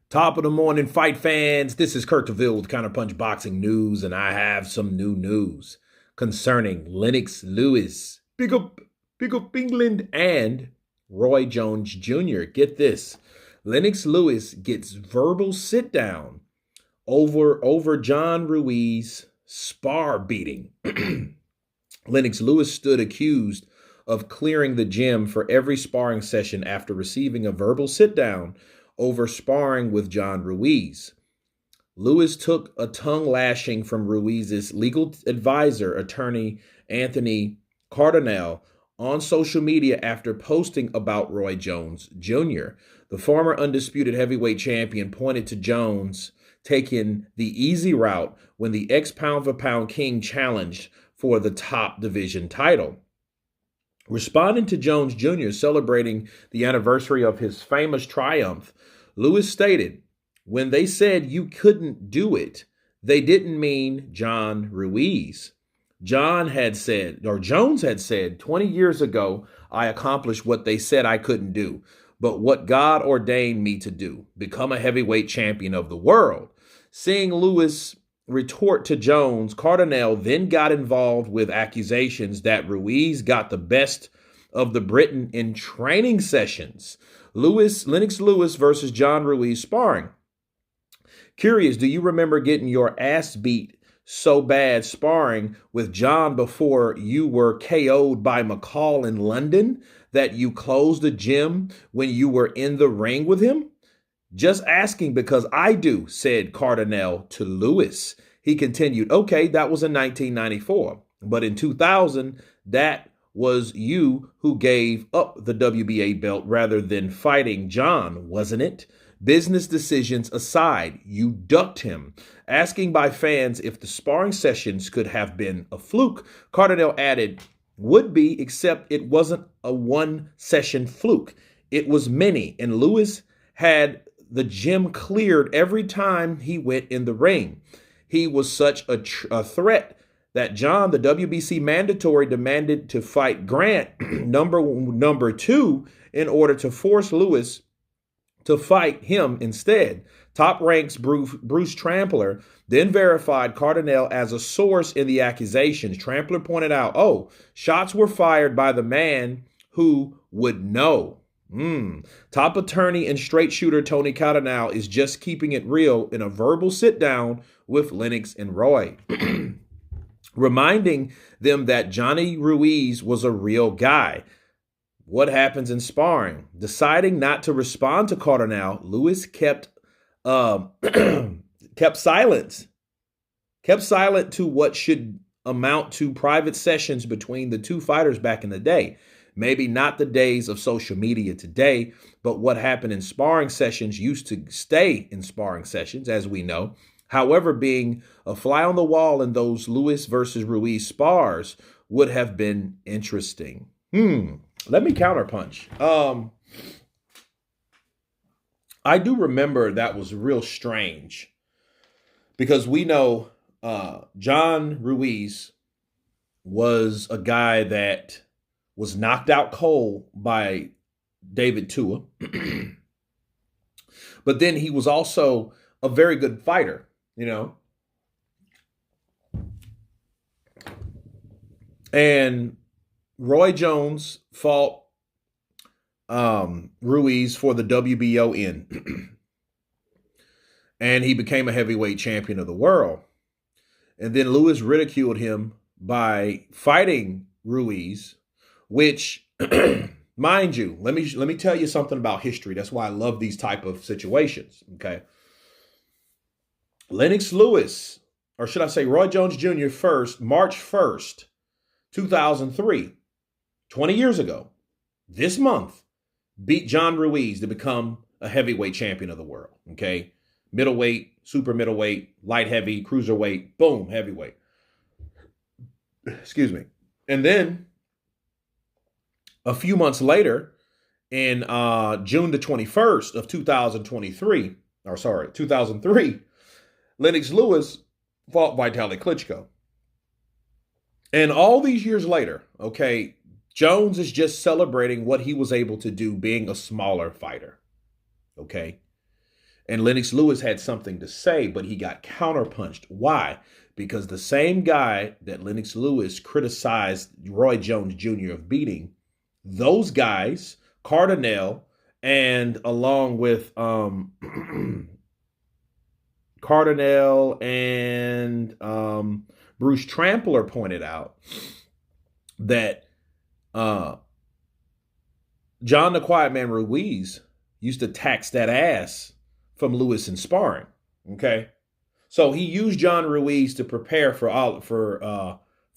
Top of the morning, fight fans. This is Kurt DeVille with Counterpunch Boxing News, and I have some new news concerning Lennox Lewis, big up England, and Roy Jones Jr. Get this. Lennox Lewis gets verbal sit down over John Ruiz spar beating. Lennox Lewis stood accused of clearing the gym for every sparring session after receiving a verbal sit down over sparring with John Ruiz. Lewis took a tongue lashing from Ruiz's legal advisor, attorney Anthony Cardinale, on social media after posting about Roy Jones Jr. The former undisputed heavyweight champion pointed to Jones taking the easy route when the ex-pound-for-pound king challenged for the top division title. Responding to Jones Jr. celebrating the anniversary of his famous triumph, Lewis stated, "When they said you couldn't do it, they didn't mean John Ruiz. Jones had said, 20 years ago, I accomplished what they said I couldn't do, but what God ordained me to do, become a heavyweight champion of the world." Seeing Lewis retort to Jones, Cardinale then got involved with accusations that Ruiz got the best of the Briton in training sessions. Lennox Lewis versus John Ruiz sparring. Curious, do you remember getting your ass beat so bad sparring with John before you were KO'd by McCall in London that you closed the gym when you were in the ring with him? Just asking because I do, said Cardinale to Lewis. He continued, okay, that was in 1994, but in 2000, that was you who gave up the WBA belt rather than fighting John, wasn't it? Business decisions aside, you ducked him. Asking by fans if the sparring sessions could have been a fluke, Cardinale added, would be, except it wasn't a one-session fluke. It was many, and Lewis had the gym cleared every time he went in the ring. He was such a threat that John, the WBC mandatory, demanded to fight Grant, number two, in order to force Lewis to fight him instead. Top Ranks Bruce Trampler then verified Cardinale as a source in the accusations. Trampler pointed out, shots were fired by the man who would know. Top attorney and straight shooter Tony Cardinale is just keeping it real in a verbal sit down with Lennox and Roy, reminding them that Johnny Ruiz was a real guy. What happens in sparring? Deciding not to respond to Cardinale, Lewis kept silent. Kept silent to what should amount to private sessions between the two fighters back in the day. Maybe not the days of social media today, but what happened in sparring sessions used to stay in sparring sessions, as we know. However, being a fly on the wall in those Lewis versus Ruiz spars would have been interesting. Let me counterpunch. I do remember that was real strange because we know John Ruiz was a guy that was knocked out cold by David Tua. But then he was also a very good fighter, you know. And Roy Jones fought Ruiz for the WBO and he became a heavyweight champion of the world. And then Lewis ridiculed him by fighting Ruiz, which, mind you, let me tell you something about history. That's why I love these type of situations, okay? Lennox Lewis, or should I say Roy Jones Jr. first, March 1st, 2003, 20 years ago, this month, beat John Ruiz to become a heavyweight champion of the world, okay? Middleweight, super middleweight, light heavy, cruiserweight, boom, heavyweight. Excuse me. And then a few months later, in June the 21st of 2003, Lennox Lewis fought Vitaly Klitschko. And all these years later, okay, Jones is just celebrating what he was able to do being a smaller fighter, okay? And Lennox Lewis had something to say, but he got counterpunched. Why? Because the same guy that Lennox Lewis criticized Roy Jones Jr. of beating, those guys, Cardinal, and along with Cardinal and Bruce Trampler pointed out that John the Quiet Man Ruiz used to tax that ass from Lewis in sparring. Okay, so he used John Ruiz to prepare for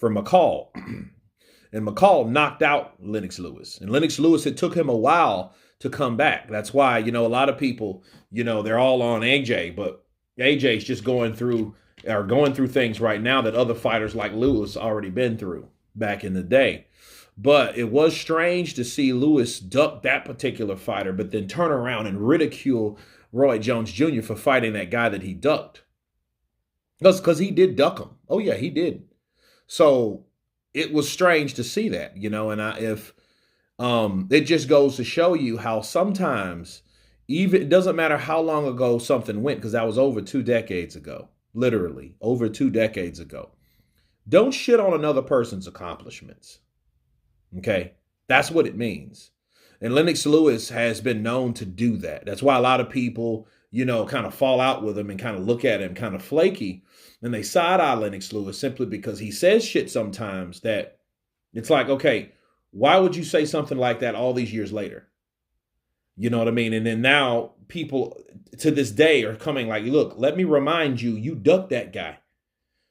McCall, and McCall knocked out Lennox Lewis, and Lennox Lewis, it took him a while to come back. That's why a lot of people they're all on AJ, but AJ's just going through things right now that other fighters like Lewis already been through back in the day. But it was strange to see Lewis duck that particular fighter, but then turn around and ridicule Roy Jones Jr. for fighting that guy that he ducked. Because he did duck him. Oh, yeah, he did. So it was strange to see that, and it just goes to show you how sometimes, even it doesn't matter how long ago something went, because that was over 2 decades ago, literally over 2 decades ago. Don't shit on another person's accomplishments. Okay, that's what it means. And Lennox Lewis has been known to do that. That's why a lot of people, kind of fall out with him and kind of look at him kind of flaky. And they side-eye Lennox Lewis simply because he says shit sometimes that it's like, okay, why would you say something like that all these years later? You know what I mean? And then now people to this day are coming like, look, let me remind you, you ducked that guy.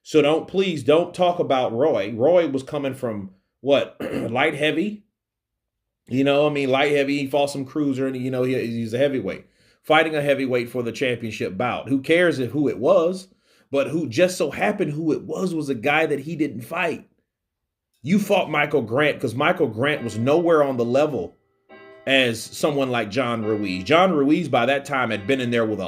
So please don't talk about Roy. Roy was coming from what? Light heavy? Light heavy. He fought some cruiser and, he's a heavyweight. Fighting a heavyweight for the championship bout. Who cares who it was? But who just so happened who it was a guy that he didn't fight. You fought Michael Grant because Michael Grant was nowhere on the level as someone like John Ruiz. John Ruiz by that time had been in there with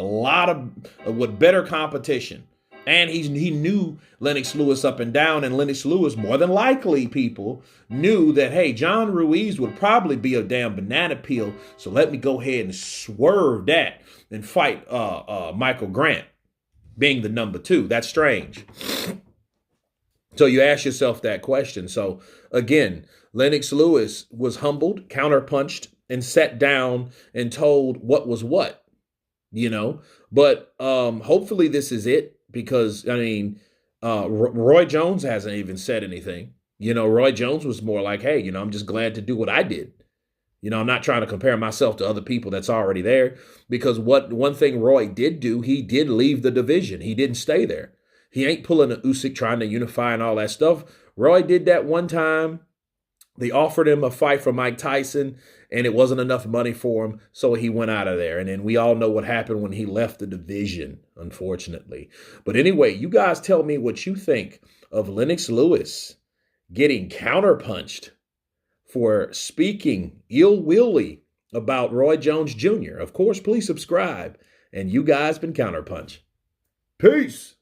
with better competition. And he knew Lennox Lewis up and down, and Lennox Lewis, more than likely, people knew that, hey, John Ruiz would probably be a damn banana peel, so let me go ahead and swerve that and fight Michael Grant, being the number 2. That's strange. So you ask yourself that question. So again, Lennox Lewis was humbled, counterpunched, and sat down and told what was what, But hopefully this is it. Because, Roy Jones hasn't even said anything. Roy Jones was more like, hey, I'm just glad to do what I did. I'm not trying to compare myself to other people that's already there. Because one thing Roy did do, he did leave the division. He didn't stay there. He ain't pulling a Usyk trying to unify and all that stuff. Roy did that one time. They offered him a fight for Mike Tyson, and it wasn't enough money for him, so he went out of there. And then we all know what happened when he left the division, unfortunately. But anyway, you guys tell me what you think of Lennox Lewis getting counterpunched for speaking ill-willy about Roy Jones Jr. Of course, please subscribe. And you guys been Counterpunch. Peace.